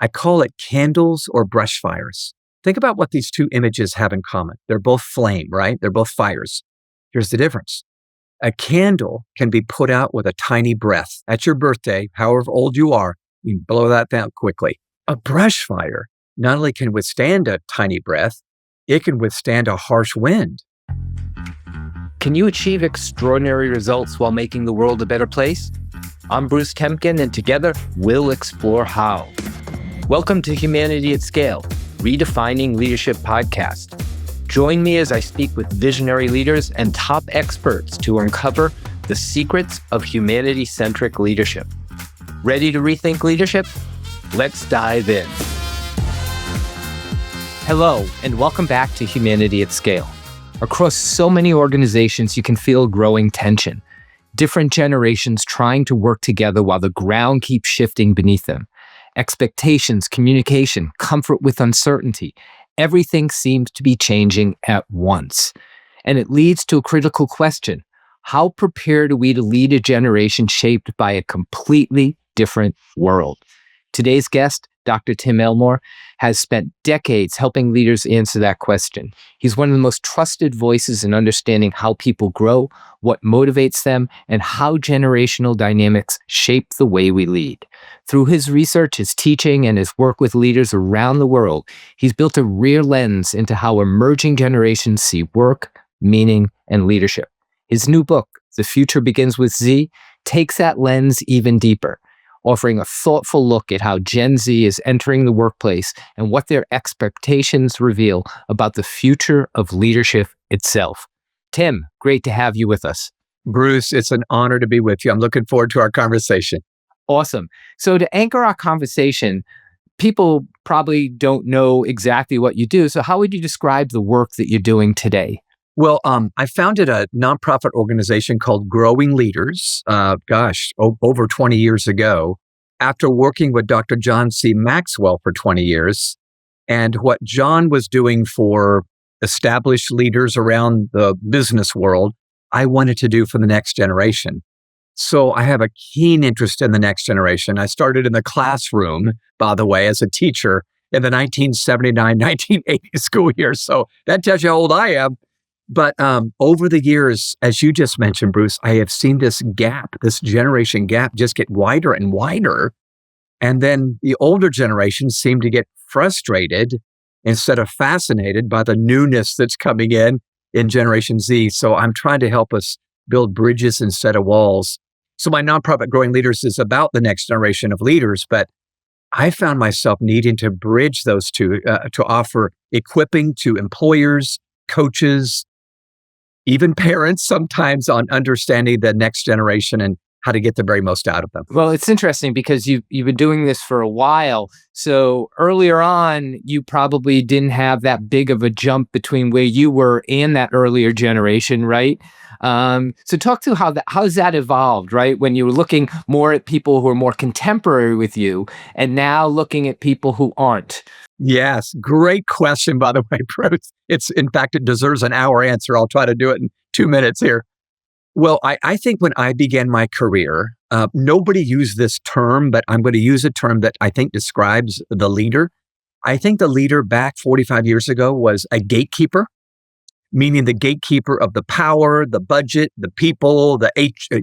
I call it candles or brush fires. Think about what these two images have in common. They're both flame, right? They're both fires. Here's the difference. A candle can be put out with a tiny breath. At your birthday, however old you are, you can blow that down quickly. A brush fire not only can withstand a tiny breath, it can withstand a harsh wind. Can you achieve extraordinary results while making the world a better place? I'm Bruce Temkin, and together we'll explore how. Welcome to Humanity at Scale, Redefining Leadership podcast. Join me as I speak with visionary leaders and top experts to uncover the secrets of humanity-centric leadership. Ready to rethink leadership? Let's dive in. Hello, and welcome back to Humanity at Scale. Across so many organizations, you can feel growing tension. Different generations trying to work together while the ground keeps shifting beneath them. Expectations, communication, comfort with uncertainty. Everything seems to be changing at once. And it leads to a critical question. How prepared are we to lead a generation shaped by a completely different world? Today's guest, Dr. Tim Elmore, has spent decades helping leaders answer that question. He's one of the most trusted voices in understanding how people grow, what motivates them, and how generational dynamics shape the way we lead. Through his research, his teaching, and his work with leaders around the world, he's built a real lens into how emerging generations see work, meaning, and leadership. His new book, The Future Begins with Z, takes that lens even deeper, offering a thoughtful look at how Gen Z is entering the workplace and what their expectations reveal about the future of leadership itself. Tim, great to have you with us. Bruce, it's an honor to be with you. I'm looking forward to our conversation. Awesome. So to anchor our conversation, people probably don't know exactly what you do. So how would you describe the work that you're doing today? Well, I founded a nonprofit organization called Growing Leaders, over 20 years ago, after working with Dr. John C. Maxwell for 20 years. And what John was doing for established leaders around the business world, I wanted to do for the next generation. So I have a keen interest in the next generation. I started in the classroom, by the way, as a teacher in the 1979-1980 school year. So that tells you how old I am. But over the years, as you just mentioned, Bruce, I have seen this gap, this generation gap just get wider and wider. And then the older generations seem to get frustrated instead of fascinated by the newness that's coming in Generation Z. So I'm trying to help us build bridges instead of walls. So my nonprofit Growing Leaders is about the next generation of leaders, but I found myself needing to bridge those two to offer equipping to employers, coaches, even parents sometimes on understanding the next generation and how to get the very most out of them. Well, it's interesting because you've been doing this for a while. So earlier on, you probably didn't have that big of a jump between where you were and that earlier generation, right? So talk to how's that evolved, right? When you were looking more at people who are more contemporary with you and now looking at people who aren't. Yes, great question, by the way, Bruce. In fact, it deserves an hour answer. I'll try to do it in 2 minutes here. Well, I think when I began my career, nobody used this term, but I'm going to use a term that I think describes the leader. I think the leader back 45 years ago was a gatekeeper, meaning the gatekeeper of the power, the budget, the people, the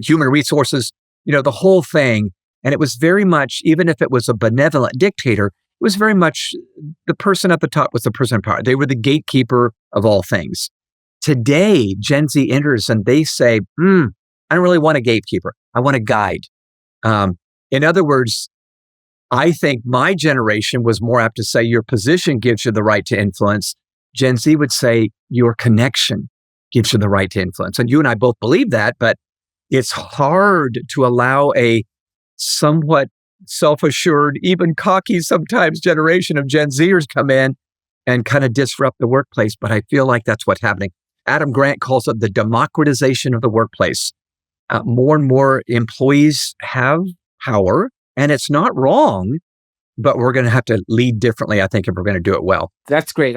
human resources, the whole thing. And it was very much, even if it was a benevolent dictator, it was very much the person at the top was the person in power. They were the gatekeeper of all things. Today, Gen Z enters and they say, I don't really want a gatekeeper. I want a guide. In other words, I think my generation was more apt to say your position gives you the right to influence. Gen Z would say your connection gives you the right to influence. And you and I both believe that, but it's hard to allow a somewhat self-assured, even cocky sometimes generation of Gen Zers come in and kind of disrupt the workplace. But I feel like that's what's happening. Adam Grant calls it the democratization of the workplace. More and more employees have power, and it's not wrong, but we're going to have to lead differently, I think, if we're going to do it well. That's great.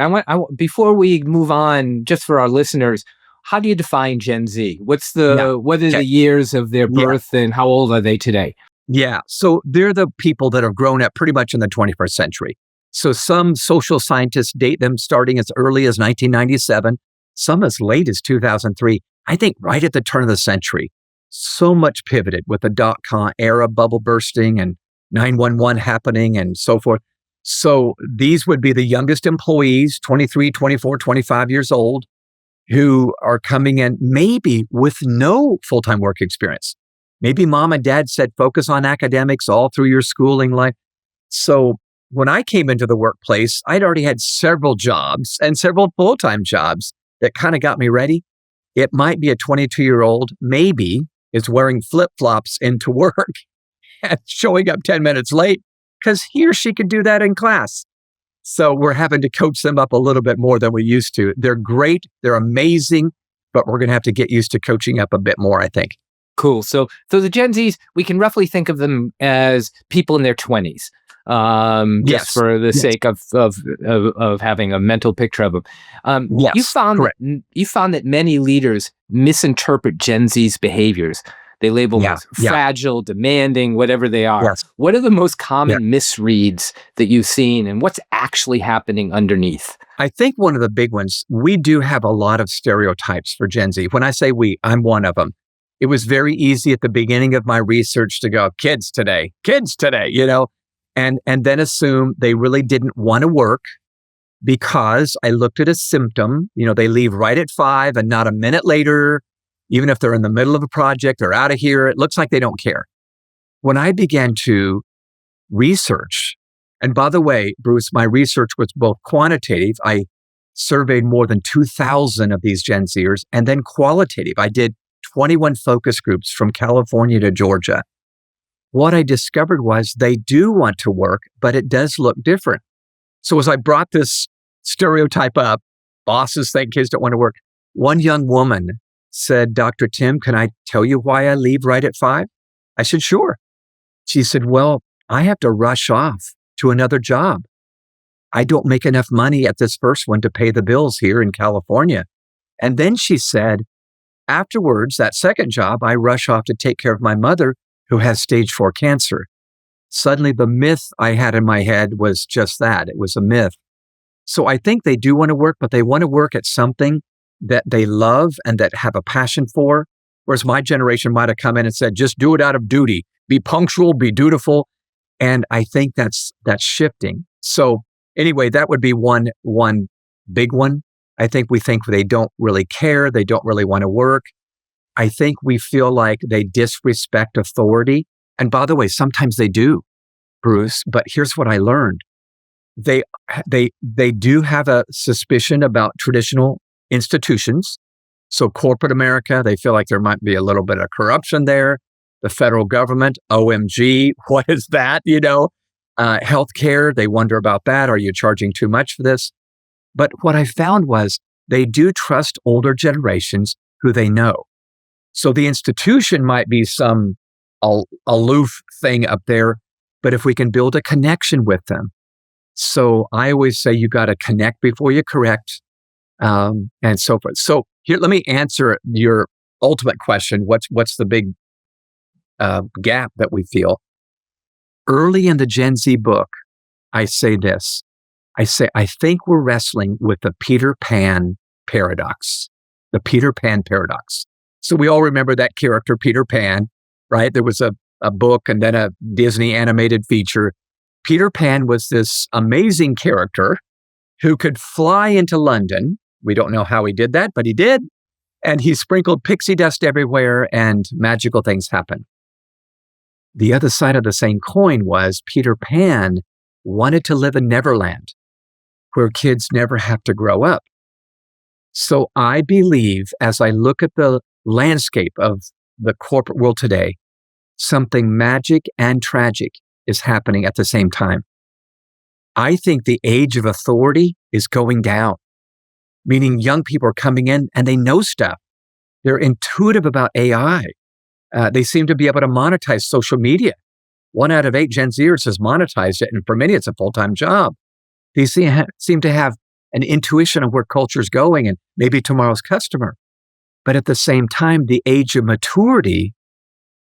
Before we move on, just for our listeners, how do you define Gen Z? What are the years of their birth and how old are they today? Yeah. So they're the people that have grown up pretty much in the 21st century. So some social scientists date them starting as early as 1997, some as late as 2003. I think right at the turn of the century, so much pivoted with the dot-com era bubble bursting and 911 happening and so forth. So these would be the youngest employees, 23, 24, 25 years old, who are coming in maybe with no full-time work experience. Maybe mom and dad said, focus on academics all through your schooling life. So when I came into the workplace, I'd already had several jobs and several full-time jobs that kind of got me ready. It might be a 22-year-old, maybe, is wearing flip-flops into work and showing up 10 minutes late because he or she could do that in class. So we're having to coach them up a little bit more than we used to. They're great. They're amazing, but we're going to have to get used to coaching up a bit more, I think. Cool. So the Gen Zs, we can roughly think of them as people in their 20s, just for the sake of having a mental picture of them. You found that many leaders misinterpret Gen Z's behaviors. They label them as fragile, demanding, whatever they are. Yes. What are the most common misreads that you've seen, and what's actually happening underneath? I think one of the big ones, we do have a lot of stereotypes for Gen Z. When I say we, I'm one of them. It was very easy at the beginning of my research to go, kids today, and then assume they really didn't want to work because I looked at a symptom. They leave right at 5 and not a minute later, even if they're in the middle of a project, they're out of here. It looks like they don't care. When I began to research, and by the way, Bruce, my research was both quantitative. I surveyed more than 2,000 of these Gen Zers, and then qualitative. I did 21 focus groups from California to Georgia. What I discovered was they do want to work, but it does look different. So as I brought this stereotype up, bosses think kids don't want to work. One young woman said, Dr. Tim, can I tell you why I leave right at 5? I said, sure. She said, well, I have to rush off to another job. I don't make enough money at this first one to pay the bills here in California. And then she said, afterwards, that second job, I rush off to take care of my mother who has stage 4 cancer. Suddenly, the myth I had in my head was just that. It was a myth. So I think they do want to work, but they want to work at something that they love and that have a passion for. Whereas my generation might have come in and said, just do it out of duty. Be punctual, be dutiful. And I think that's shifting. So anyway, that would be one big one. I think we think they don't really care. They don't really want to work. I think we feel like they disrespect authority. And by the way, sometimes they do, Bruce, but here's what I learned. They do have a suspicion about traditional institutions. So corporate America, they feel like there might be a little bit of corruption there. The federal government, OMG, what is that? Healthcare, they wonder about that. Are you charging too much for this? But what I found was they do trust older generations who they know. So the institution might be some aloof thing up there, but if we can build a connection with them. So I always say you got to connect before you correct, and so forth. So here, let me answer your ultimate question. What's the big gap that we feel? Early in the Gen Z book, I say this. I think we're wrestling with the Peter Pan paradox. The Peter Pan paradox. So we all remember that character, Peter Pan, right? There was a book and then a Disney animated feature. Peter Pan was this amazing character who could fly into London. We don't know how he did that, but he did. And he sprinkled pixie dust everywhere and magical things happened. The other side of the same coin was Peter Pan wanted to live in Neverland, where kids never have to grow up. So I believe as I look at the landscape of the corporate world today, something magic and tragic is happening at the same time. I think the age of authority is going down, meaning young people are coming in and they know stuff. They're intuitive about AI. They seem to be able to monetize social media. 1 out of 8 Gen Zers has monetized it, and for many, it's a full-time job. They seem to have an intuition of where culture's going and maybe tomorrow's customer. But at the same time, the age of maturity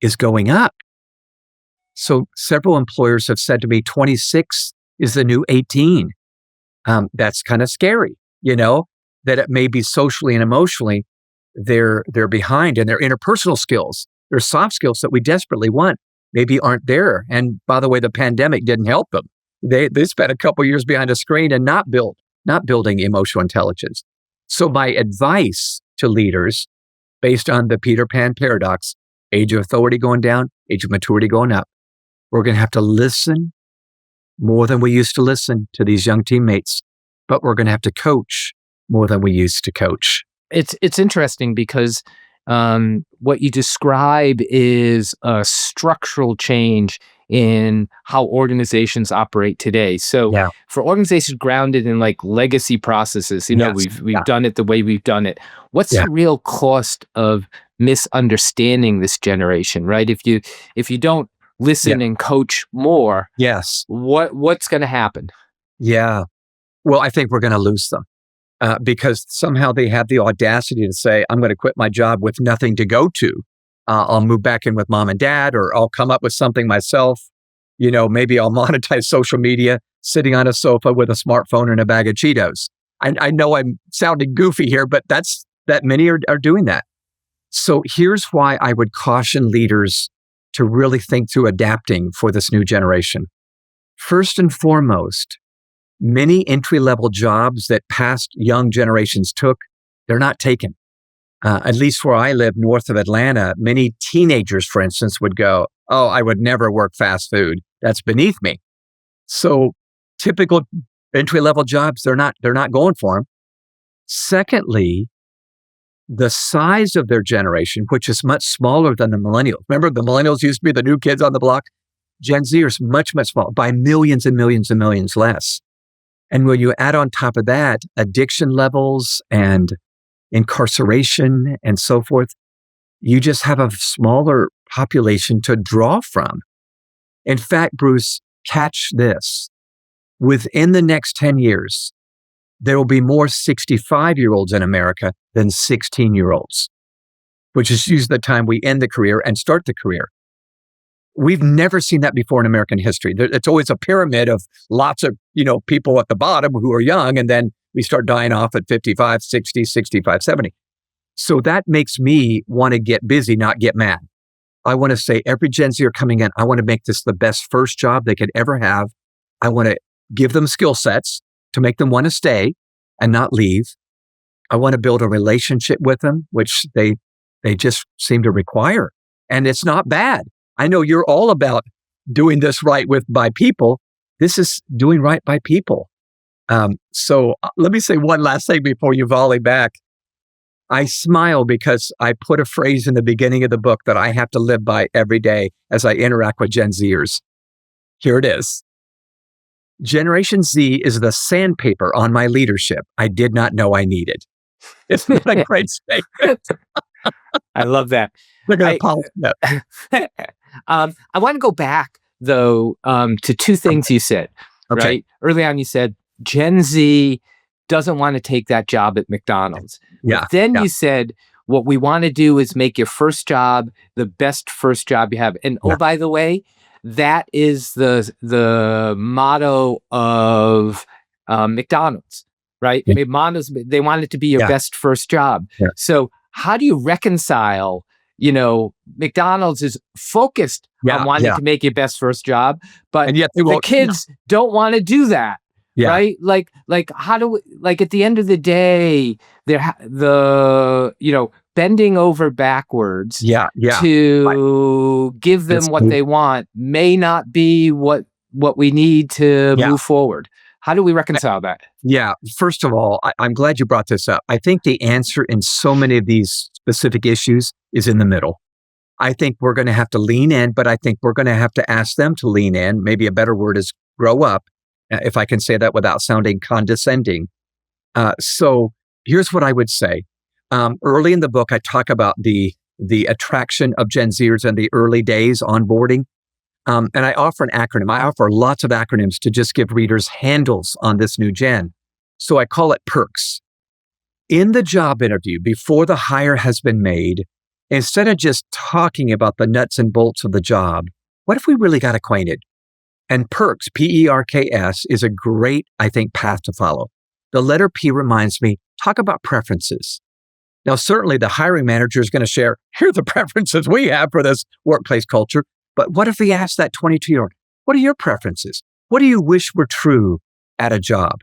is going up. So several employers have said to me, 26 is the new 18. That's kind of scary, that it may be socially and emotionally, they're behind, and their interpersonal skills, their soft skills that we desperately want, maybe aren't there. And by the way, the pandemic didn't help them. They spent a couple years behind a screen and not building emotional intelligence. So my advice to leaders, based on the Peter Pan paradox, age of authority going down, age of maturity going up, we're going to have to listen more than we used to listen to these young teammates, but we're going to have to coach more than we used to coach. It's interesting because what you describe is a structural change in how organizations operate today. So for organizations grounded in like legacy processes, we've done it the way we've done it. What's the real cost of misunderstanding this generation, right? If you don't listen and coach more, what's going to happen? Yeah. Well, I think we're going to lose them because somehow they have the audacity to say, I'm going to quit my job with nothing to go to. I'll move back in with mom and dad, or I'll come up with something myself. Maybe I'll monetize social media sitting on a sofa with a smartphone and a bag of Cheetos. I know I'm sounding goofy here, but that many are doing that. So here's why I would caution leaders to really think through adapting for this new generation. First and foremost, many entry-level jobs that past young generations took, they're not taken. At least where I live, north of Atlanta, many teenagers, for instance, would go, "Oh, I would never work fast food. That's beneath me." So typical entry-level jobs, they're not going for them. Secondly, the size of their generation, which is much smaller than the millennials. Remember, the millennials used to be the new kids on the block? Gen Zers, much, much smaller, by millions and millions and millions less. And when you add on top of that addiction levels and incarceration and so forth, you just have a smaller population to draw from. In fact, Bruce, catch this. Within the next 10 years, there will be more 65-year-olds in America than 16-year-olds, which is usually the time we end the career and start the career. We've never seen that before in American history. It's always a pyramid of lots of, people at the bottom who are young, and then we start dying off at 55, 60, 65, 70. So that makes me want to get busy, not get mad. I want to say every Gen Zer coming in, I want to make this the best first job they could ever have. I want to give them skill sets to make them want to stay and not leave. I want to build a relationship with them, which they just seem to require. And it's not bad. I know you're all about doing this right by people. This is doing right by people. So let me say one last thing before you volley back. I smile because I put a phrase in the beginning of the book that I have to live by every day as I interact with Gen Zers. Here it is. Generation Z is the sandpaper on my leadership I did not know I needed. Isn't that a great statement? I love that. Look at that. I want to go back, though, to two things you said. Okay. Right? Early on, you said Gen Z doesn't want to take that job at McDonald's. Yeah. But then you said, what we want to do is make your first job the best first job you have. And oh, by the way, that is the motto of McDonald's, right? Yeah. McDonald's, they want it to be your best first job. Yeah. So how do you reconcile, McDonald's is focused on wanting to make your best first job, but and yet the kids don't want to do that. Yeah. Right? Like how do we, at the end of the day, bending over backwards to give them what they want may not be what we need to move forward. How do we reconcile that? Yeah. First of all, I'm glad you brought this up. I think the answer in so many of these specific issues is in the middle. I think we're going to have to lean in, but I think we're going to have to ask them to lean in. Maybe a better word is grow up, if I can say that without sounding condescending. So here's what I would say. Early in the book, I talk about the attraction of Gen Zers and the early days onboarding. And I offer an acronym. I offer lots of acronyms to just give readers handles on this new gen. So I call it PERKS. In the job interview, before the hire has been made, instead of just talking about the nuts and bolts of the job, what if we really got acquainted? And perks, P-E-R-K-S, is a great, I think, path to follow. The letter P reminds me, talk about preferences. Now, certainly the hiring manager is going to share, here are the preferences we have for this workplace culture. But what if we ask that 22-year-old, what are your preferences? What do you wish were true at a job?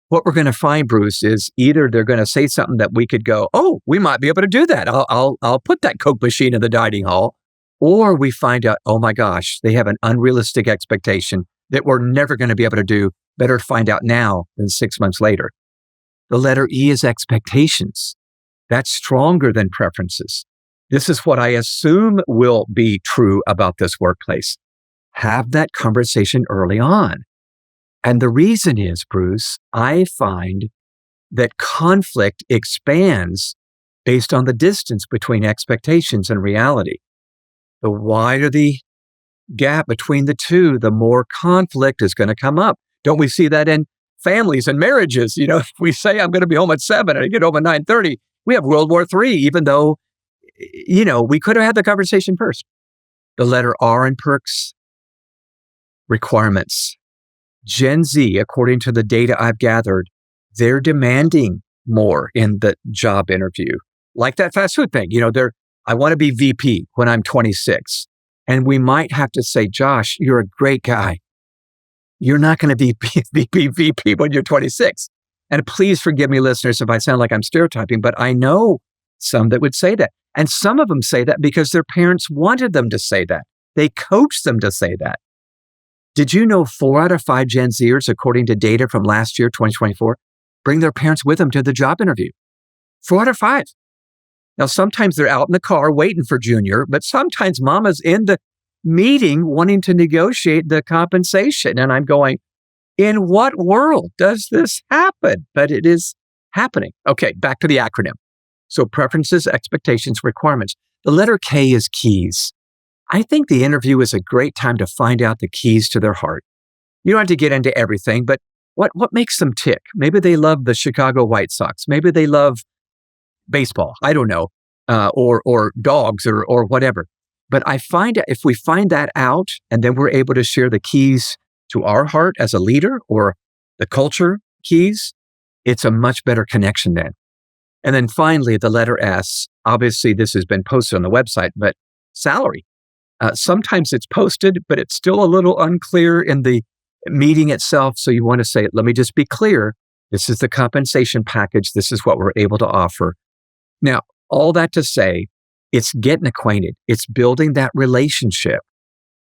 What we're going to find, Bruce, is either they're going to say something that we could go, oh, we might be able to do that. I'll put that Coke machine in the dining hall. Or we find out, oh my gosh, they have an unrealistic expectation that we're never going to be able to do. Better to find out now than 6 months later. The letter E is expectations. That's stronger than preferences. This is what I assume will be true about this workplace. Have that conversation early on. And the reason is, Bruce, I find that conflict expands based on the distance between expectations and reality. The wider the gap between the two, the more conflict is going to come up. Don't we see that in families and marriages? You know, if we say I'm going to be home at 7 and I get home at 9:30, we have World War III, even though, you know, we could have had the conversation first. The letter R in perks, requirements. Gen Z, according to the data I've gathered, they're demanding more in the job interview. Like that fast food thing, you know, I want to be VP when I'm 26. And we might have to say, Josh, you're a great guy. You're not going to be VP when you're 26. And please forgive me, listeners, if I sound like I'm stereotyping, but I know some that would say that. And some of them say that because their parents wanted them to say that. They coached them to say that. Did you know 4 out of 5 Gen Zers, according to data from last year, 2024, bring their parents with them to the job interview? 4 out of 5. Now, sometimes they're out in the car waiting for Junior, but sometimes mama's in the meeting wanting to negotiate the compensation. And I'm going, in what world does this happen? But it is happening. Okay, back to the acronym. So preferences, expectations, requirements. The letter K is keys. I think the interview is a great time to find out the keys to their heart. You don't have to get into everything, but what makes them tick? Maybe they love the Chicago White Sox. Maybe they love baseball. I don't know, or dogs or whatever. But I find if we find that out and then we're able to share the keys to our heart as a leader or the culture keys, it's a much better connection then. And then finally, the letter S. Obviously, this has been posted on the website, but salary. Sometimes it's posted, but it's still a little unclear in the meeting itself. So you want to say, let me just be clear. This is the compensation package. This is what we're able to offer. Now, all that to say, it's getting acquainted. It's building that relationship.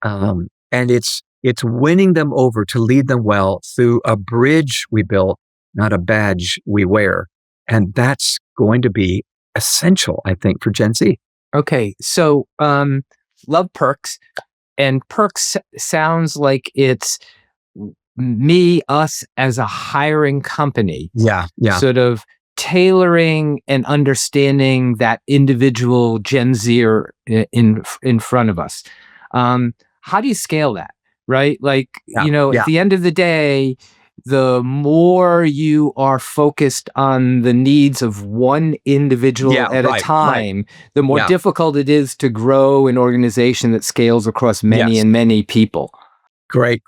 And it's winning them over to lead them well through a bridge we built, not a badge we wear. And that's going to be essential, I think, for Gen Z. Okay. So, love perks. And perks sounds like it's us as a hiring company. Yeah. Sort of tailoring and understanding that individual Gen Zer in front of us. How do you scale that, right? Like, at the end of the day, the more you are focused on the needs of one individual at a time, the more difficult it is to grow an organization that scales across many and many people. Great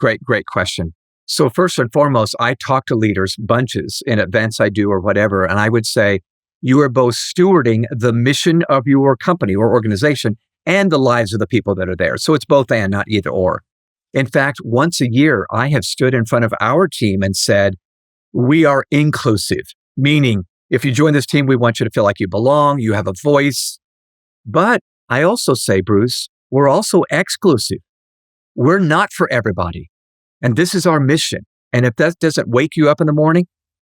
question. So first and foremost, I talk to leaders, bunches in events I do or whatever, and I would say, you are both stewarding the mission of your company or organization and the lives of the people that are there. So it's both and, not either or. In fact, once a year, I have stood in front of our team and said, we are inclusive, meaning if you join this team, we want you to feel like you belong, you have a voice. But I also say, Bruce, we're also exclusive. We're not for everybody. And this is our mission. And if that doesn't wake you up in the morning,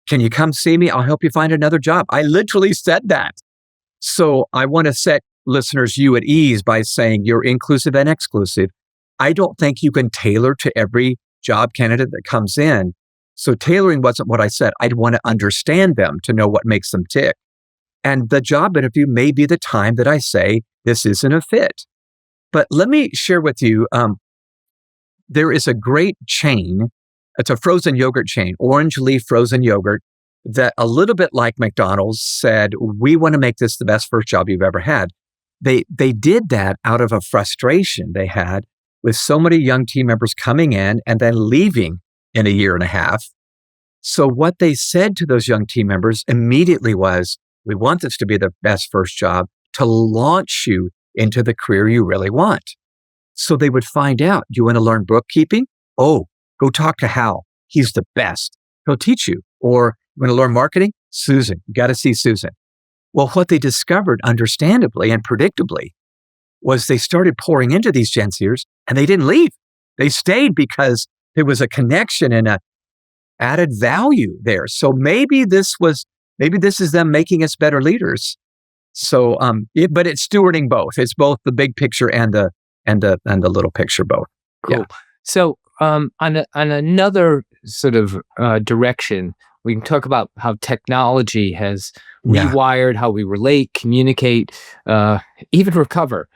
can you come see me? I'll help you find another job. I literally said that. So I want to set listeners, you at ease by saying you're inclusive and exclusive. I don't think you can tailor to every job candidate that comes in. So tailoring wasn't what I said. I'd want to understand them to know what makes them tick. And the job interview may be the time that I say, this isn't a fit. But let me share with you, there is a great chain. It's a frozen yogurt chain, Orange Leaf Frozen Yogurt, that a little bit like McDonald's said, we want to make this the best first job you've ever had. They did that out of a frustration they had with so many young team members coming in and then leaving in a year and a half. So what they said to those young team members immediately was, we want this to be the best first job to launch you into the career you really want. So they would find out, do you want to learn bookkeeping? Oh, go talk to Hal. He's the best. He'll teach you. Or you want to learn marketing? Susan, you got to see Susan. Well, what they discovered, understandably and predictably, was they started pouring into these Gen Zers and they didn't leave. They stayed because there was a connection and a added value there. So maybe this is them making us better leaders. So, but it's stewarding both. It's both the big picture and the little picture both. Cool. Yeah. So, on another sort of direction, we can talk about how technology has rewired how we relate, communicate, even recover.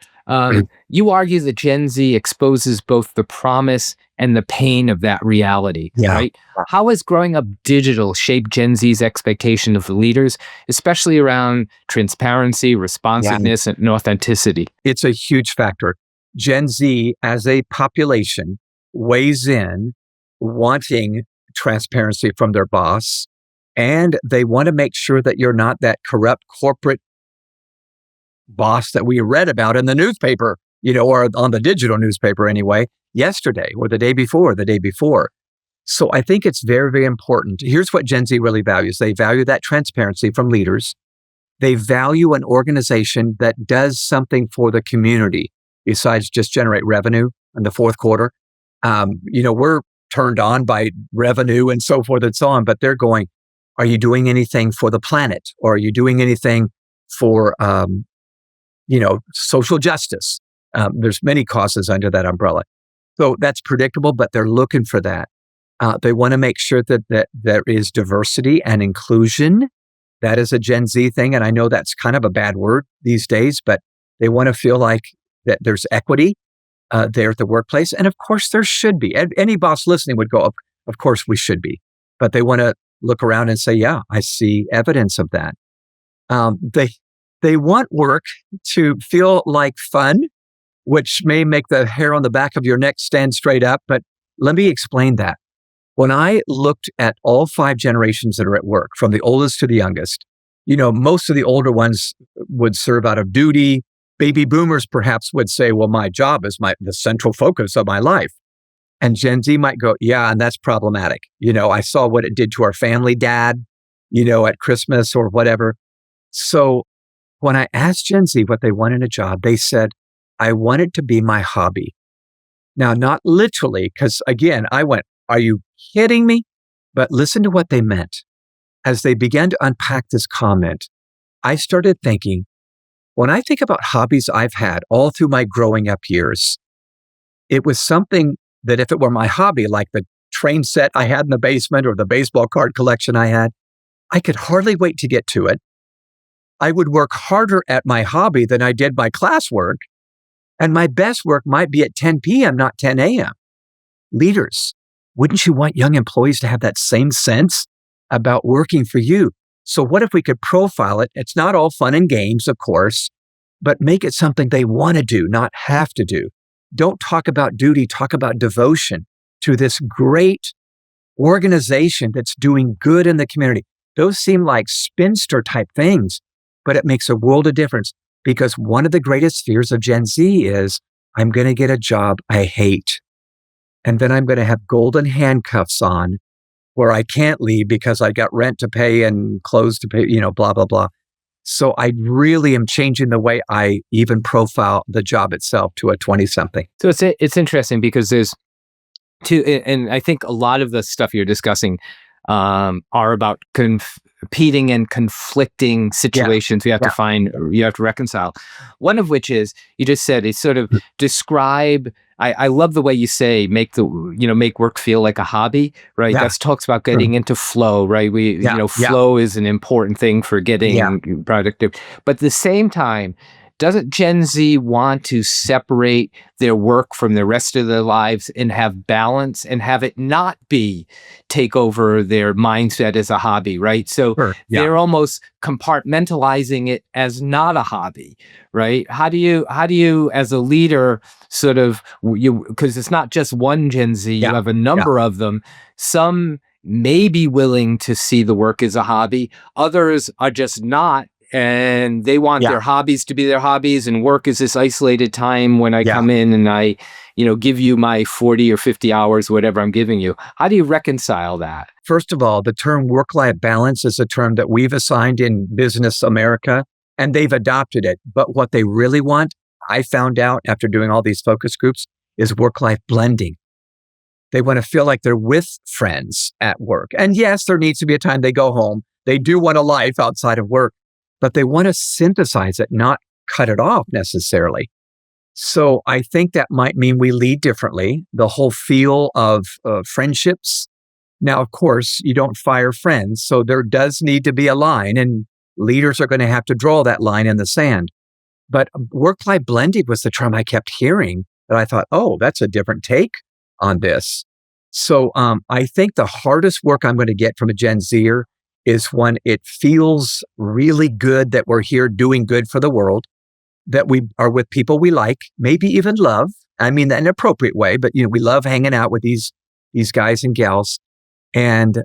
You argue that Gen Z exposes both the promise and the pain of that reality, right? How has growing up digital shaped Gen Z's expectation of the leaders, especially around transparency, responsiveness, and authenticity? It's a huge factor. Gen Z as a population weighs in wanting transparency from their boss, and they want to make sure that you're not that corrupt corporate boss that we read about in the newspaper, or on the digital newspaper anyway, yesterday or the day before. So I think it's very, very important. Here's what Gen Z really values. They value that transparency from leaders. They value an organization that does something for the community besides just generate revenue in the fourth quarter. We're turned on by revenue and so forth and so on, but they're going, are you doing anything for the planet? Or are you doing anything for, social justice? There's many causes under that umbrella. So that's predictable, but they're looking for that. They want to make sure that there is diversity and inclusion. That is a Gen Z thing. And I know that's kind of a bad word these days, but they want to feel like that there's equity there at the workplace. And of course, there should be. Any boss listening would go, of course, we should be. But they want to look around and say, yeah, I see evidence of that. They want work to feel like fun, which may make the hair on the back of your neck stand straight up. But let me explain that. When I looked at all 5 generations that are at work, from the oldest to the youngest, most of the older ones would serve out of duty. Baby boomers perhaps would say, well, my job is the central focus of my life. And Gen Z might go, yeah, and that's problematic. I saw what it did to our family, Dad, at Christmas or whatever. So when I asked Gen Z what they want in a job, they said, I want it to be my hobby. Now, not literally, because again, I went, are you kidding me? But listen to what they meant. As they began to unpack this comment, I started thinking, when I think about hobbies I've had all through my growing up years, it was something that if it were my hobby, like the train set I had in the basement or the baseball card collection I had, I could hardly wait to get to it. I would work harder at my hobby than I did my classwork. And my best work might be at 10 p.m., not 10 a.m. Leaders, wouldn't you want young employees to have that same sense about working for you? So what if we could profile it? It's not all fun and games, of course, but make it something they want to do, not have to do. Don't talk about duty, talk about devotion to this great organization that's doing good in the community. Those seem like spinster type things, but it makes a world of difference because one of the greatest fears of Gen Z is I'm going to get a job I hate. And then I'm going to have golden handcuffs on where I can't leave because I got rent to pay and clothes to pay, blah, blah, blah. So I really am changing the way I even profile the job itself to a 20-something. So it's interesting because there's two, and I think a lot of the stuff you're discussing are about competing and conflicting situations you have to find, you have to reconcile. One of which is, you just said, it's sort of describe, I love the way you say, make work feel like a hobby, right? That talks about getting into flow, right? Flow is an important thing for getting productive. But at the same time, doesn't Gen Z want to separate their work from the rest of their lives and have balance and have it not be take over their mindset as a hobby, right? So Sure. Yeah. they're almost compartmentalizing it as not a hobby, right? How do you as a leader sort of, because it's not just one Gen Z, you have a number of them. Some may be willing to see the work as a hobby. Others are just not. And they want their hobbies to be their hobbies, and work is this isolated time when I come in and I, give you my 40 or 50 hours, whatever I'm giving you. How do you reconcile that? First of all, the term work-life balance is a term that we've assigned in business America, and they've adopted it. But what they really want, I found out after doing all these focus groups, is work-life blending. They want to feel like they're with friends at work. And yes, there needs to be a time they go home. They do want a life outside of work, but they want to synthesize it, not cut it off necessarily. So I think that might mean we lead differently. The whole feel of friendships. Now, of course, you don't fire friends, so there does need to be a line, and leaders are going to have to draw that line in the sand. But work-life blending was the term I kept hearing, that I thought, oh, that's a different take on this. So I think the hardest work I'm going to get from a Gen Zer is when it feels really good that we're here doing good for the world, that we are with people we like, maybe even love. I mean, in an appropriate way, but we love hanging out with these guys and gals, and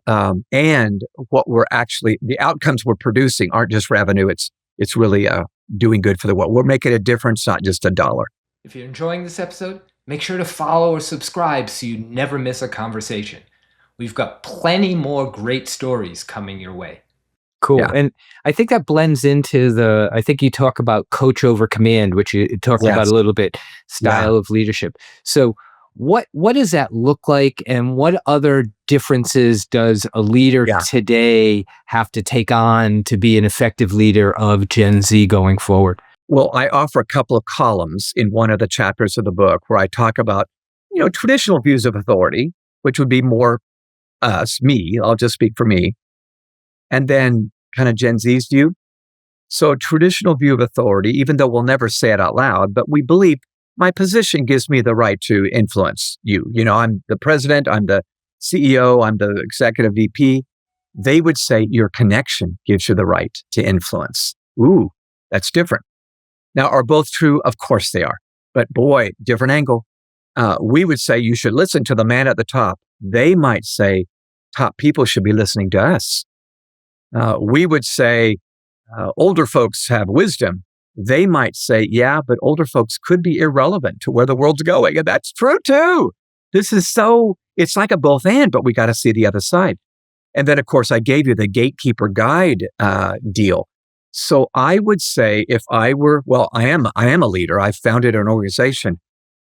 what we're actually, the outcomes we're producing aren't just revenue. It's really doing good for the world. We're making a difference, not just a dollar. If you're enjoying this episode, make sure to follow or subscribe so you never miss a conversation. We've got plenty more great stories coming your way. Cool. Yeah. And I think that blends into I think you talk about coach over command, which you talked about a little bit, style of leadership. So what does that look like, and what other differences does a leader today have to take on to be an effective leader of Gen Z going forward? Well, I offer a couple of columns in one of the chapters of the book where I talk about, traditional views of authority, which would be more me, I'll just speak for me, and then kind of Gen Z's view. So traditional view of authority, even though we'll never say it out loud, but we believe my position gives me the right to influence you. I'm the president, I'm the CEO, I'm the executive VP. They would say your connection gives you the right to influence. Ooh, that's different. Now, are both true? Of course they are. But boy, different angle. We would say you should listen to the man at the top. They might say top people should be listening to us. We would say older folks have wisdom. They might say, yeah, but older folks could be irrelevant to where the world's going. And that's true too. It's like a both and, but we got to see the other side. And then, of course, I gave you the gatekeeper guide deal. So I would say if I were, I am a leader. I founded an organization.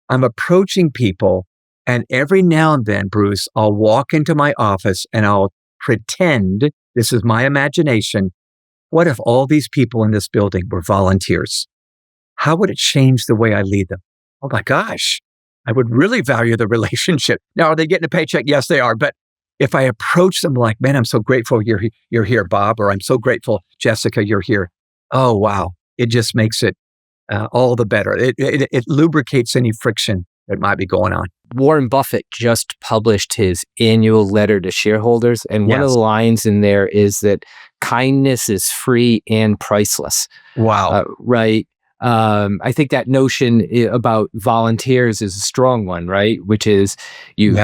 I'm approaching people, and every now and then, Bruce, I'll walk into my office and I'll pretend, this is my imagination, what if all these people in this building were volunteers? How would it change the way I lead them? Oh my gosh, I would really value the relationship. Now, are they getting a paycheck? Yes, they are. But if I approach them like, man, I'm so grateful you're here, Bob, or I'm so grateful, Jessica, you're here. Oh, wow. It just makes it all the better. It lubricates any friction that might be going on. Warren Buffett just published his annual letter to shareholders. And one of the lines in there is that kindness is free and priceless. Wow. Right. I think that notion about volunteers is a strong one, right? Which is you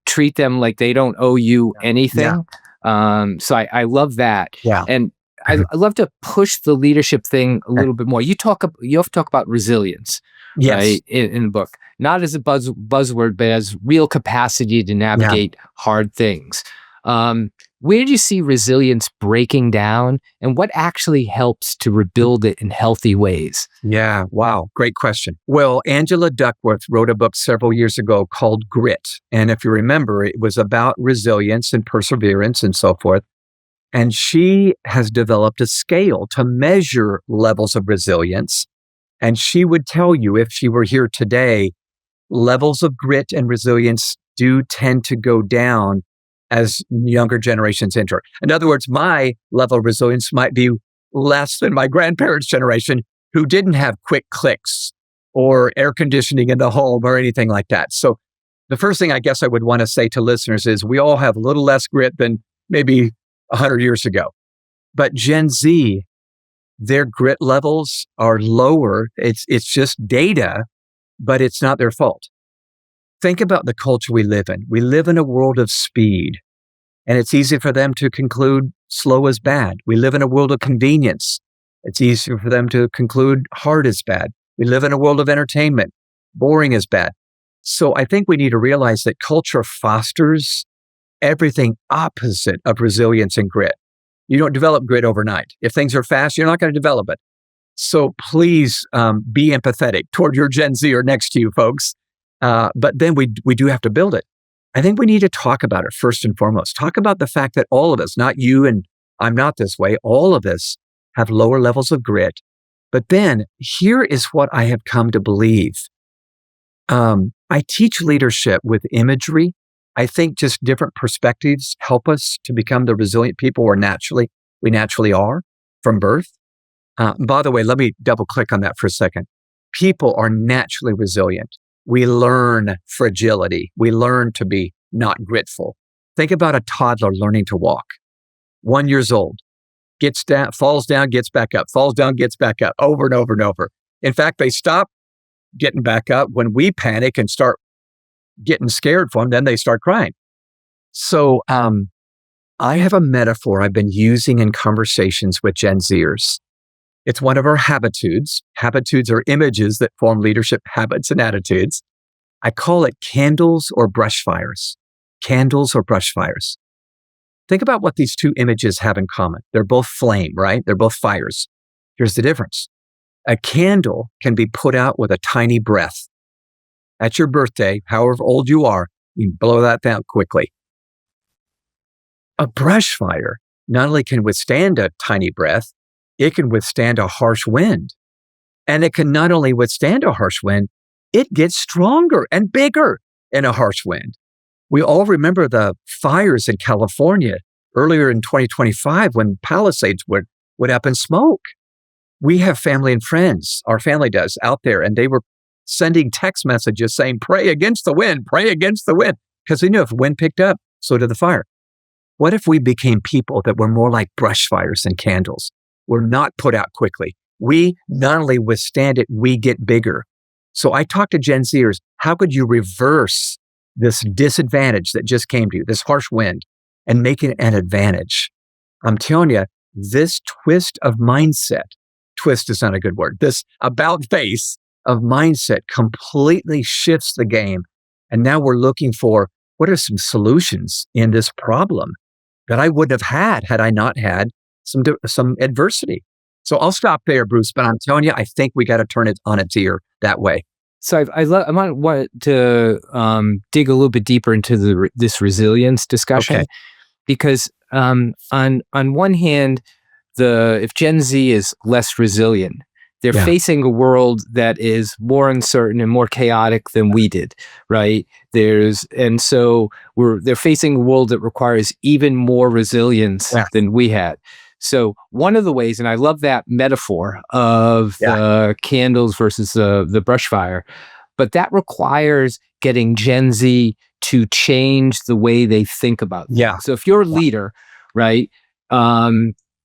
treat them like they don't owe you anything. So I love that. Yeah. And I love to push the leadership thing a little bit more. You have to talk about resilience, right, in the book, not as a buzzword, but as real capacity to navigate hard things. Where do you see resilience breaking down, and what actually helps to rebuild it in healthy ways? Yeah, wow, great question. Well, Angela Duckworth wrote a book several years ago called Grit. And if you remember, it was about resilience and perseverance and so forth. And she has developed a scale to measure levels of resilience. And she would tell you, if she were here today, levels of grit and resilience do tend to go down as younger generations enter. In other words, my level of resilience might be less than my grandparents' generation, who didn't have quick clicks or air conditioning in the home or anything like that. So the first thing I guess I would want to say to listeners is we all have a little less grit than maybe 100 years ago. But Gen Z, their grit levels are lower. It's just data, but it's not their fault. Think about the culture we live in. We live in a world of speed, and it's easy for them to conclude slow is bad. We live in a world of convenience. It's easier for them to conclude hard is bad. We live in a world of entertainment. Boring is bad. So I think we need to realize that culture fosters everything opposite of resilience and grit. You don't develop grit overnight. If things are fast, you're not going to develop it. So please be empathetic toward your Gen Z or next to you folks. But then we do have to build it. I think we need to talk about it first and foremost. Talk about the fact that all of us, not you and I'm not this way, all of us have lower levels of grit. But then here is what I have come to believe. I teach leadership with imagery. I think just different perspectives help us to become the resilient people we naturally are from birth. By the way, let me double click on that for a second. People are naturally resilient. We learn fragility. We learn to be not gritful. Think about a toddler learning to walk. 1 year old, gets down, falls down, gets back up, falls down, gets back up, over and over and over. In fact, they stop getting back up when we panic and start getting scared for them, then they start crying. So I have a metaphor I've been using in conversations with Gen Zers. It's one of our habitudes. Habitudes are images that form leadership habits and attitudes. I call it candles or brush fires. Candles or brush fires. Think about what these two images have in common. They're both flame, right? They're both fires. Here's the difference. A candle can be put out with a tiny breath. At your birthday, however old you are, you can blow that down quickly. A brush fire not only can withstand a tiny breath, it can withstand a harsh wind. And it can not only withstand a harsh wind, it gets stronger and bigger in a harsh wind. We all remember the fires in California earlier in 2025 when Palisades went up in smoke. We have family and friends, our family does, out there, and they were sending text messages saying, pray against the wind, because they knew if the wind picked up, so did the fire. What if we became people that were more like brush fires than candles? We're not put out quickly. We not only withstand it, we get bigger. So I talk to Gen Zers, how could you reverse this disadvantage that just came to you, this harsh wind, and make it an advantage? I'm telling you, this twist of mindset, twist is not a good word, this about face of mindset completely shifts the game. And now we're looking for what are some solutions in this problem that I wouldn't have had I not had some adversity. So I'll stop there, Bruce, but I'm telling you, I think we got to turn it on its ear that way. So I want to dig a little bit deeper into this resilience discussion, okay. Because on one hand, if Gen Z is less resilient, they're facing a world that is more uncertain and more chaotic than we did, right? They're facing a world that requires even more resilience than we had. So one of the ways, and I love that metaphor of the candles versus the brush fire, but that requires getting Gen Z to change the way they think about things. Yeah. So if you're a leader, right,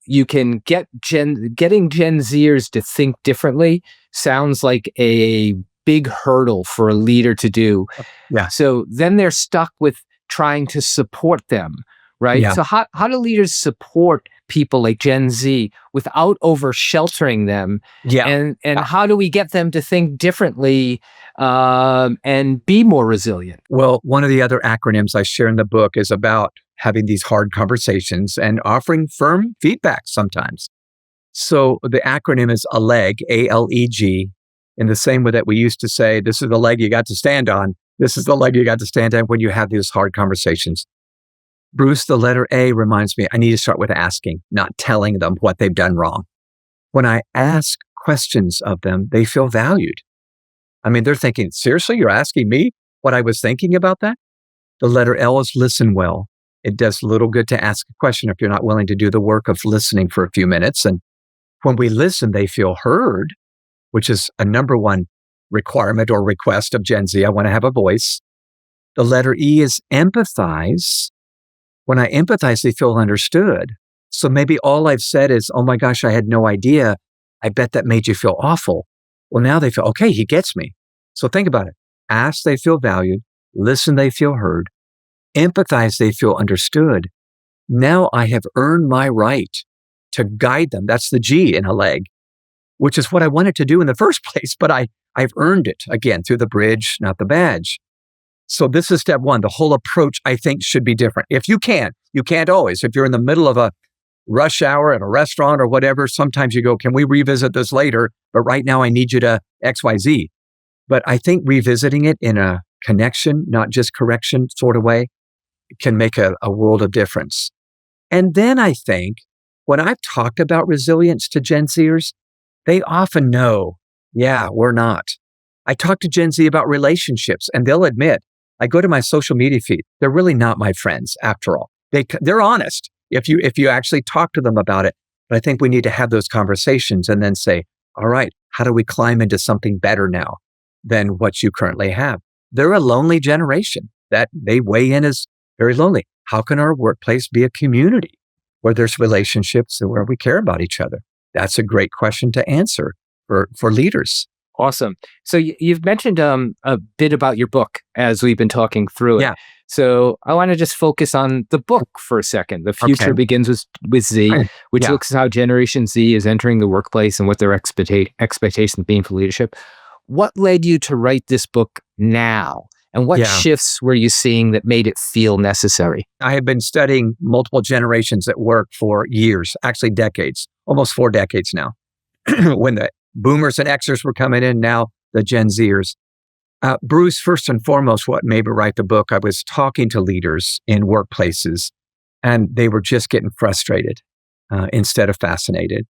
you can getting Gen Zers to think differently sounds like a big hurdle for a leader to do. Yeah. So then they're stuck with trying to support them, right? Yeah. So how do leaders support people like Gen Z without over sheltering them? Yeah. And how do we get them to think differently and be more resilient? Well, one of the other acronyms I share in the book is about having these hard conversations and offering firm feedback sometimes. So the acronym is ALEG, A-L-E-G, in the same way that we used to say, this is the leg you got to stand on. This is the leg you got to stand on when you have these hard conversations. Bruce, the letter A reminds me, I need to start with asking, not telling them what they've done wrong. When I ask questions of them, they feel valued. I mean, they're thinking, seriously, you're asking me what I was thinking about that? The letter L is listen well. It does little good to ask a question if you're not willing to do the work of listening for a few minutes. And when we listen, they feel heard. which is a number one requirement or request of Gen Z. I want to have a voice. The letter E is empathize. When I empathize, they feel understood. So maybe all I've said is, oh my gosh, I had no idea. I bet that made you feel awful. Well, now they feel, okay, he gets me. So think about it. Ask, they feel valued. Listen, they feel heard. Empathize, they feel understood. Now I have earned my right to guide them. That's the G in ALEG, which is what I wanted to do in the first place, but I've earned it, again, through the bridge, not the badge. So this is step one. The whole approach, I think, should be different. If you can't always. If you're in the middle of a rush hour at a restaurant or whatever, sometimes you go, can we revisit this later? But right now I need you to XYZ. But I think revisiting it in a connection, not just correction sort of way, can make a world of difference. And then I think when I've talked about resilience to Gen Zers, they often know, yeah, we're not. I talk to Gen Z about relationships and they'll admit, I go to my social media feed. They're really not my friends after all. They're honest if you actually talk to them about it. But I think we need to have those conversations and then say, all right, how do we climb into something better now than what you currently have? They're a lonely generation that they weigh in as very lonely. How can our workplace be a community where there's relationships and where we care about each other? That's a great question to answer for leaders. Awesome. So you've mentioned a bit about your book as we've been talking through it. Yeah. So I want to just focus on the book for a second. The Future Begins with Z, which looks at how Generation Z is entering the workplace and what their expectations being for leadership. What led you to write this book now? And what shifts were you seeing that made it feel necessary? I have been studying multiple generations at work for years, actually decades, almost 4 decades now. When the boomers and Xers were coming in, now the Gen Zers. Bruce, first and foremost, what made me write the book, I was talking to leaders in workplaces and they were just getting frustrated instead of fascinated.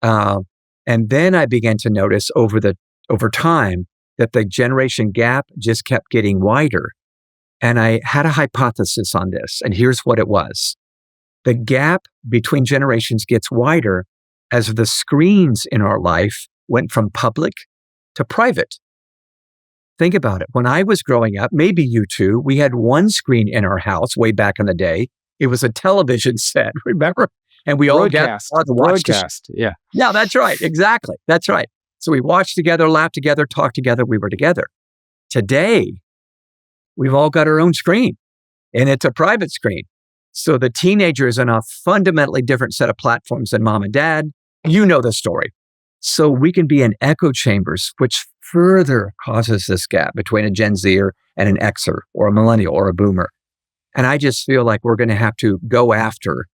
And then I began to notice over time that the generation gap just kept getting wider. And I had a hypothesis on this, and here's what it was. The gap between generations gets wider as the screens in our life went from public to private. Think about it. When I was growing up, maybe you too, we had one screen in our house way back in the day. It was a television set, remember? And we all gathered to watch broadcast. Yeah. Yeah, that's right. Exactly. That's right. So we watched together, laughed together, talked together. We were together. Today, we've all got our own screen, and it's a private screen. So the teenager is on a fundamentally different set of platforms than mom and dad. You know the story. So we can be in echo chambers, which further causes this gap between a Gen Zer and an Xer or a millennial or a boomer. And I just feel like we're going to have to go after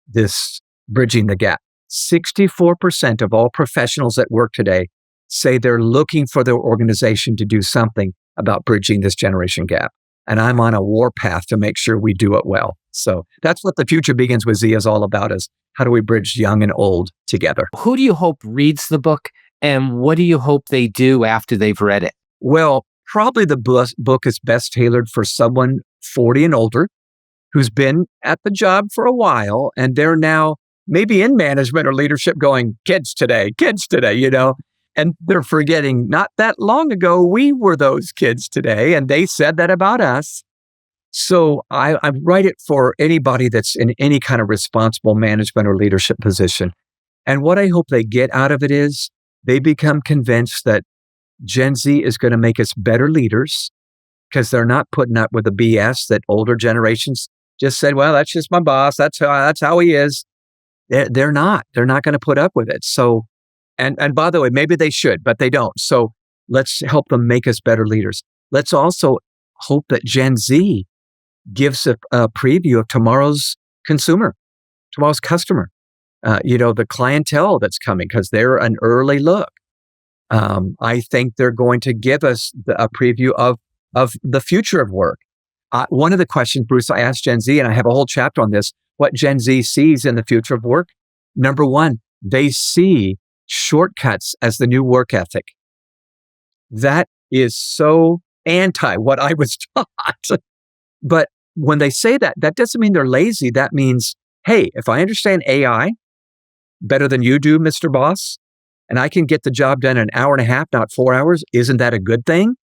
this bridging the gap. 64% of all professionals at work today say they're looking for their organization to do something about bridging this generation gap. And I'm on a warpath to make sure we do it well. So that's what the Future Begins with Z is all about, is how do we bridge young and old together? Who do you hope reads the book, and what do you hope they do after they've read it? Well, probably the book is best tailored for someone 40 and older who's been at the job for a while, and they're now maybe in management or leadership going, kids today, you know, and they're forgetting not that long ago, we were those kids today, and they said that about us. So I write it for anybody that's in any kind of responsible management or leadership position. And what I hope they get out of it is they become convinced that Gen Z is going to make us better leaders because they're not putting up with the BS that older generations just said, well, that's just my boss. That's how he is. They're not going to put up with it. So, and by the way, maybe they should, but they don't. So let's help them make us better leaders. Let's also hope that Gen Z gives a preview of tomorrow's consumer, tomorrow's customer, the clientele that's coming, because they're an early look. I think they're going to give us a preview of the future of work. One of the questions, Bruce, I asked Gen Z, and I have a whole chapter on this, what Gen Z sees in the future of work. Number one, they see shortcuts as the new work ethic. That is so anti what I was taught. But when they say that, that doesn't mean they're lazy. That means, hey, if I understand AI better than you do, Mr. Boss, and I can get the job done in an hour and a half, not 4 hours, isn't that a good thing?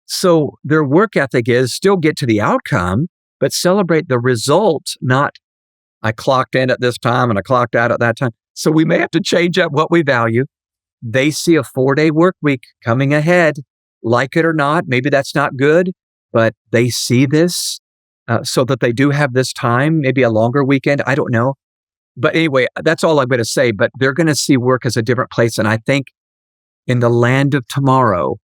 So their work ethic is still get to the outcome, but celebrate the result, not I clocked in at this time and I clocked out at that time. So we may have to change up what we value. They see a 4-day work week coming ahead, like it or not. Maybe that's not good, but they see this so that they do have this time, maybe a longer weekend. I don't know. But anyway, that's all I'm going to say. But they're going to see work as a different place. And I think in the land of tomorrow,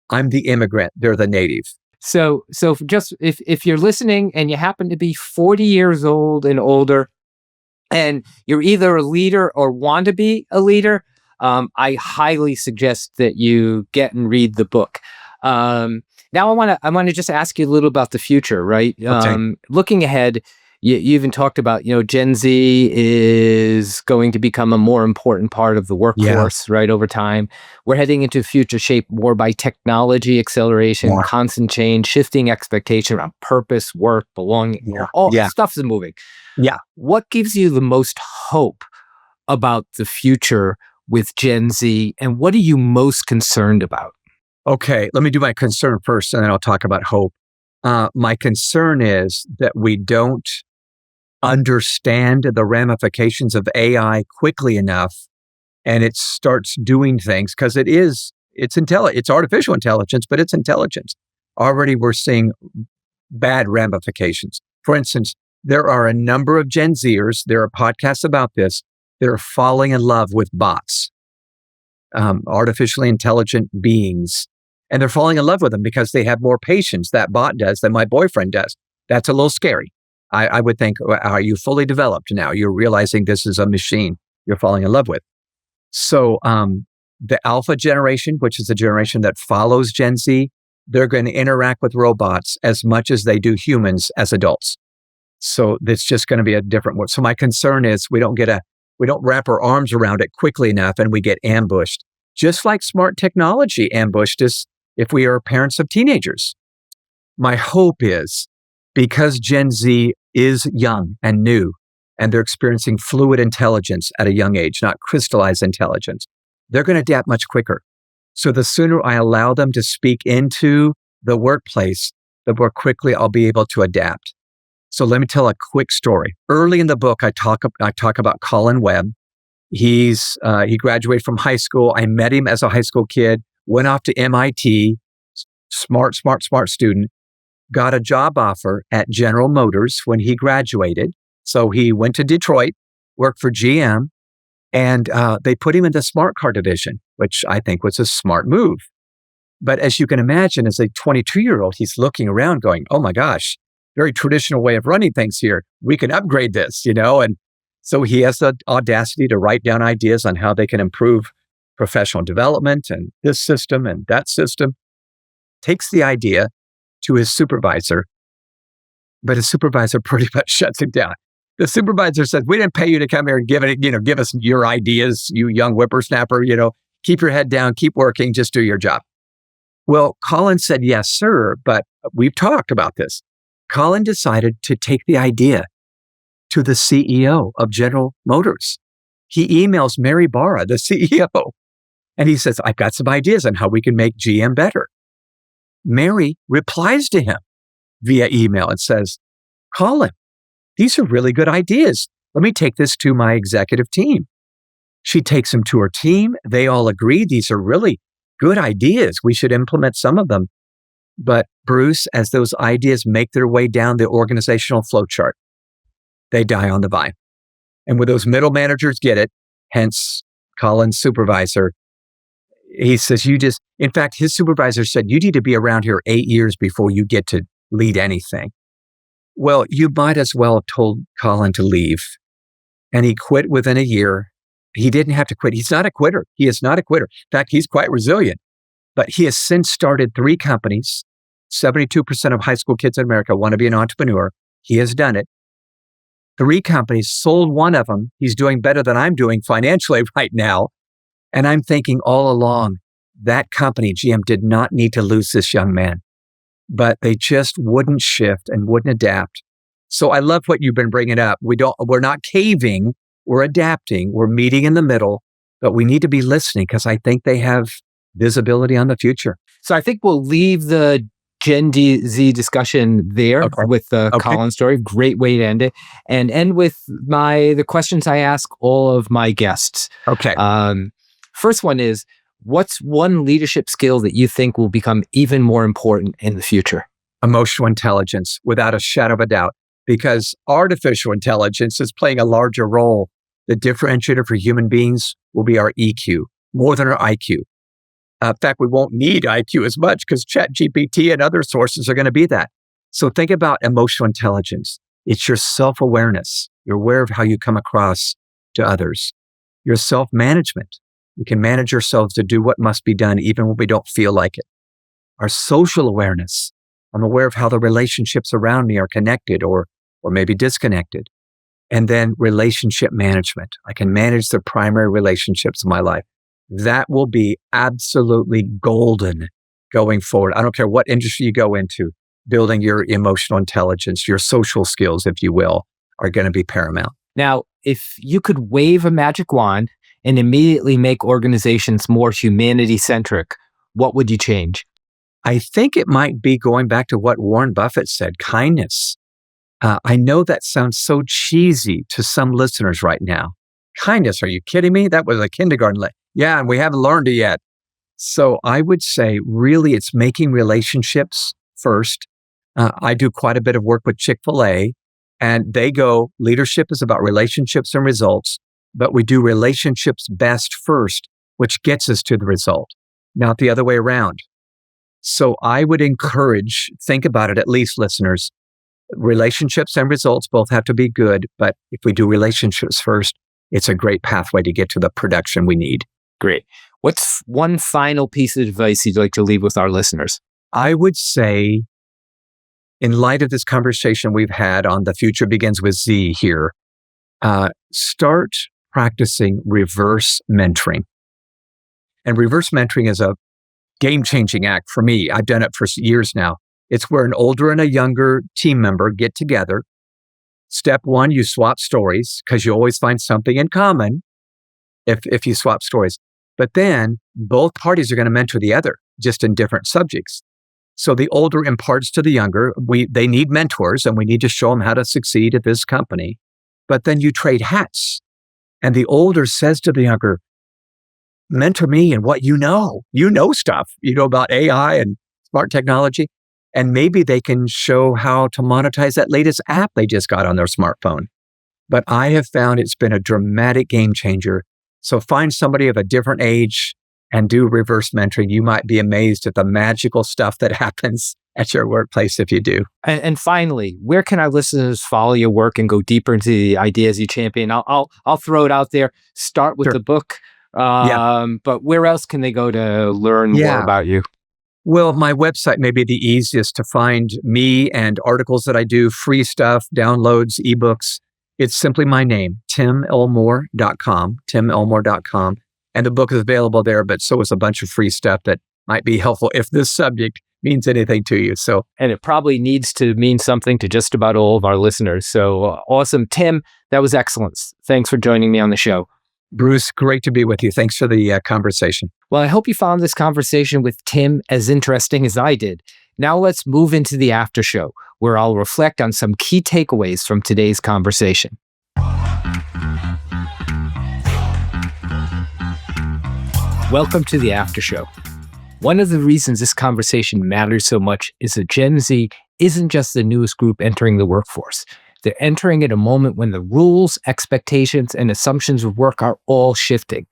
I'm the immigrant. They're the native. So just if you're listening and you happen to be 40 years old and older, and you're either a leader or want to be a leader, I highly suggest that you get and read the book. Now I want to just ask you a little about the future, right? Okay. Looking ahead, you even talked about, Gen Z is going to become a more important part of the workforce, right, over time. We're heading into a future shaped more by technology, acceleration, constant change, shifting expectation around purpose, work, belonging. All stuff's moving. Yeah. What gives you the most hope about the future with Gen Z, and what are you most concerned about? Okay, let me do my concern first, and then I'll talk about hope. My concern is that we don't understand the ramifications of AI quickly enough, and it starts doing things because it's artificial intelligence, but it's intelligence. Already we're seeing bad ramifications. For instance, there are a number of Gen Zers, there are podcasts about this, that are falling in love with bots, artificially intelligent beings. And they're falling in love with them because they have more patience, that bot does, than my boyfriend does. That's a little scary. I would think, are you fully developed now? You're realizing this is a machine you're falling in love with. So the alpha generation, which is the generation that follows Gen Z, they're going to interact with robots as much as they do humans as adults. So it's just going to be a different one. So my concern is we don't wrap our arms around it quickly enough and we get ambushed. Just like smart technology ambushed us if we are parents of teenagers. My hope is because Gen Z is young and new, and they're experiencing fluid intelligence at a young age, not crystallized intelligence, they're going to adapt much quicker. So the sooner I allow them to speak into the workplace, the more quickly I'll be able to adapt. So let me tell a quick story. Early in the book, I talk about Colin Webb. He graduated from high school. I met him as a high school kid, went off to MIT, smart student, got a job offer at General Motors when he graduated. So he went to Detroit, worked for GM, and they put him in the smart car division, which I think was a smart move. But as you can imagine, as a 22-year-old, he's looking around going, oh my gosh, very traditional way of running things here. We can upgrade this, and so he has the audacity to write down ideas on how they can improve professional development and this system and that system. Takes the idea to his supervisor, but his supervisor pretty much shuts him down. The supervisor says, we didn't pay you to come here and give us your ideas, you young whippersnapper, keep your head down, keep working, just do your job. Well, Colin said, yes, sir, but we've talked about this. Colin decided to take the idea to the CEO of General Motors. He emails Mary Barra, the CEO, and he says, I've got some ideas on how we can make GM better. Mary replies to him via email and says, Colin, these are really good ideas. Let me take this to my executive team. She takes them to her team. They all agree these are really good ideas. We should implement some of them. But Bruce, as those ideas make their way down the organizational flowchart, they die on the vine. And when those middle managers get it, hence Colin's supervisor, he says, in fact, his supervisor said, you need to be around here 8 years before you get to lead anything. Well, you might as well have told Colin to leave. And he quit within a year. He didn't have to quit. He's not a quitter. He is not a quitter. In fact, he's quite resilient. But he has since started 3 companies. 72% of high school kids in America want to be an entrepreneur. He has done it. 3 companies, sold one of them. He's doing better than I'm doing financially right now. And I'm thinking all along, that company, GM, did not need to lose this young man. But they just wouldn't shift and wouldn't adapt. So I love what you've been bringing up. We're not caving, we're adapting, we're meeting in the middle. but we need to be listening because I think they have visibility on the future. So I think we'll leave the Gen Z discussion there with the Colin story. Great way to end it. And end with the questions I ask all of my guests. Okay. First one is, what's one leadership skill that you think will become even more important in the future? Emotional intelligence, without a shadow of a doubt, because artificial intelligence is playing a larger role. The differentiator for human beings will be our EQ, more than our IQ. In fact, we won't need IQ as much because ChatGPT and other sources are going to be that. So think about emotional intelligence. It's your self-awareness. You're aware of how you come across to others. Your self-management. You can manage yourselves to do what must be done even when we don't feel like it. Our social awareness. I'm aware of how the relationships around me are connected or maybe disconnected. And then relationship management. I can manage the primary relationships in my life. That will be absolutely golden going forward. I don't care what industry you go into, building your emotional intelligence, your social skills, if you will, are going to be paramount. Now, if you could wave a magic wand and immediately make organizations more humanity-centric, what would you change? I think it might be going back to what Warren Buffett said, kindness. I know that sounds so cheesy to some listeners right now. Kindness, are you kidding me? That was a kindergarten lesson. Yeah, and we haven't learned it yet. So I would say really it's making relationships first. I do quite a bit of work with Chick-fil-A, and they go, leadership is about relationships and results, but we do relationships best first, which gets us to the result, not the other way around. So I would encourage, think about it at least, listeners, relationships and results both have to be good, but if we do relationships first, it's a great pathway to get to the production we need. Great. What's one final piece of advice you'd like to leave with our listeners? I would say, in light of this conversation we've had on The Future Begins with Z here, start practicing reverse mentoring. And reverse mentoring is a game-changing act for me. I've done it for years now. It's where an older and a younger team member get together. Step one, you swap stories because you always find something in common if you swap stories. But then both parties are going to mentor the other, just in different subjects. So the older imparts to the younger. They need mentors, and we need to show them how to succeed at this company. But then you trade hats. And the older says to the younger, mentor me in what you know. You know stuff. You know about AI and smart technology. And maybe they can show how to monetize that latest app they just got on their smartphone. But I have found it's been a dramatic game changer. So find somebody of a different age and do reverse mentoring. You might be amazed at the magical stuff that happens at your workplace if you do. And finally, where can our listeners follow your work and go deeper into the ideas you champion? I'll throw it out there. Start with the book. But where else can they go to learn more about you? Well, my website may be the easiest to find me and articles that I do, free stuff, downloads, ebooks. It's simply my name, timelmore.com, timelmore.com. And the book is available there, but so is a bunch of free stuff that might be helpful if this subject means anything to you. And it probably needs to mean something to just about all of our listeners. So awesome. Tim, that was excellent. Thanks for joining me on the show. Bruce, great to be with you. Thanks for the conversation. Well, I hope you found this conversation with Tim as interesting as I did. Now let's move into the after show, where I'll reflect on some key takeaways from today's conversation. Welcome to the after show. One of the reasons this conversation matters so much is that Gen Z isn't just the newest group entering the workforce. They're entering at a moment when the rules, expectations, and assumptions of work are all shifting.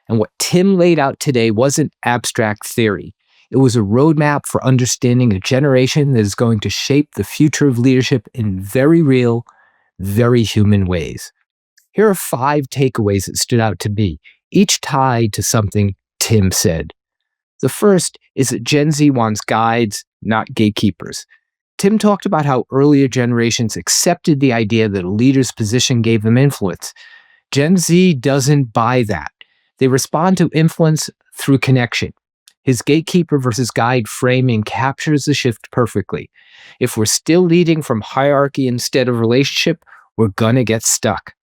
And what Tim laid out today wasn't abstract theory. It was a roadmap for understanding a generation that is going to shape the future of leadership in very real, very human ways. Here are 5 takeaways that stood out to me, each tied to something Tim said. The first is that Gen Z wants guides, not gatekeepers. Tim talked about how earlier generations accepted the idea that a leader's position gave them influence. Gen Z doesn't buy that. They respond to influence through connection. His gatekeeper versus guide framing captures the shift perfectly. If we're still leading from hierarchy instead of relationship, we're gonna get stuck.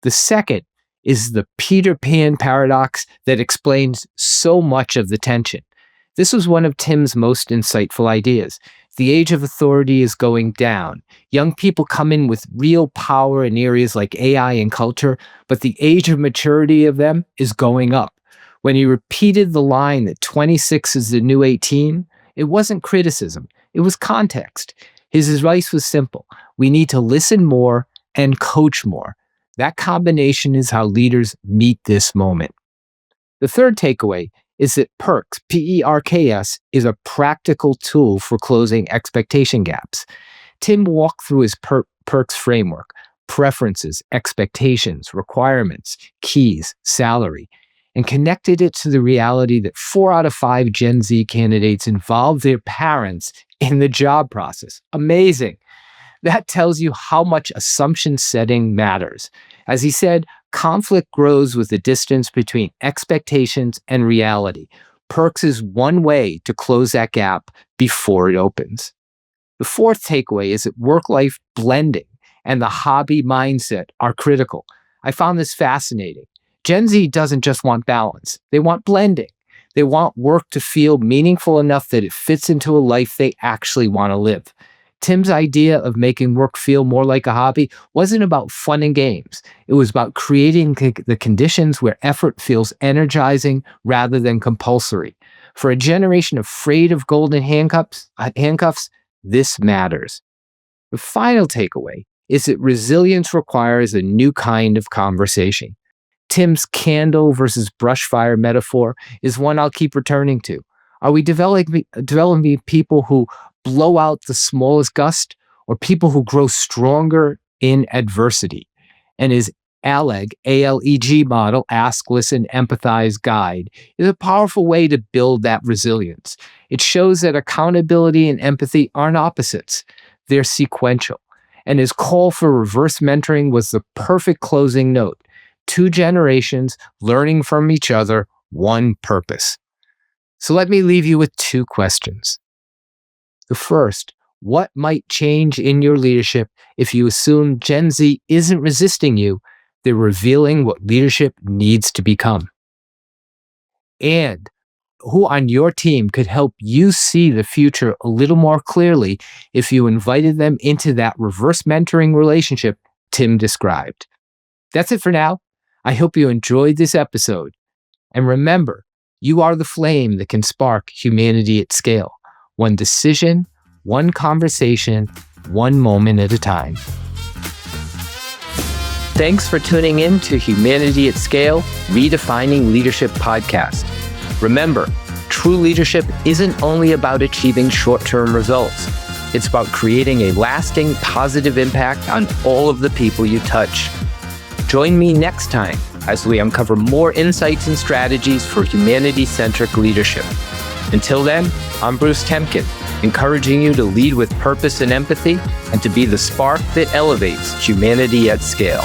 The second is the Peter Pan paradox that explains so much of the tension. This was one of Tim's most insightful ideas. The age of authority is going down. Young people come in with real power in areas like AI and culture, but the age of maturity of them is going up. When he repeated the line that 26 is the new 18, it wasn't criticism, it was context. His advice was simple. We need to listen more and coach more. That combination is how leaders meet this moment. The third takeaway is that PERKS, P-E-R-K-S, is a practical tool for closing expectation gaps. Tim walked through his PERKS framework: preferences, expectations, requirements, keys, salary, and connected it to the reality that 4 out of 5 Gen Z candidates involve their parents in the job process. Amazing. That tells you how much assumption setting matters. As he said, conflict grows with the distance between expectations and reality. PERKS is one way to close that gap before it opens. The fourth takeaway is that work-life blending and the hobby mindset are critical. I found this fascinating. Gen Z doesn't just want balance. They want blending. They want work to feel meaningful enough that it fits into a life they actually want to live. Tim's idea of making work feel more like a hobby wasn't about fun and games. It was about creating the conditions where effort feels energizing rather than compulsory. For a generation afraid of golden handcuffs, this matters. The final takeaway is that resilience requires a new kind of conversation. Tim's candle versus brush fire metaphor is one I'll keep returning to. Are we developing people who blow out the smallest gust, or people who grow stronger in adversity? And his ALEG, A-L-E-G model, Ask, Listen, Empathize guide, is a powerful way to build that resilience. It shows that accountability and empathy aren't opposites. They're sequential. And his call for reverse mentoring was the perfect closing note. 2 generations learning from each other, one purpose. So let me leave you with 2 questions. The first, what might change in your leadership if you assume Gen Z isn't resisting you, they're revealing what leadership needs to become? And who on your team could help you see the future a little more clearly if you invited them into that reverse mentoring relationship Tim described? That's it for now. I hope you enjoyed this episode. And remember, you are the flame that can spark humanity at scale. One decision, one conversation, one moment at a time. Thanks for tuning in to Humanity at Scale, Redefining Leadership podcast. Remember, true leadership isn't only about achieving short-term results. It's about creating a lasting, positive impact on all of the people you touch. Join me next time as we uncover more insights and strategies for humanity-centric leadership. Until then, I'm Bruce Temkin, encouraging you to lead with purpose and empathy and to be the spark that elevates humanity at scale.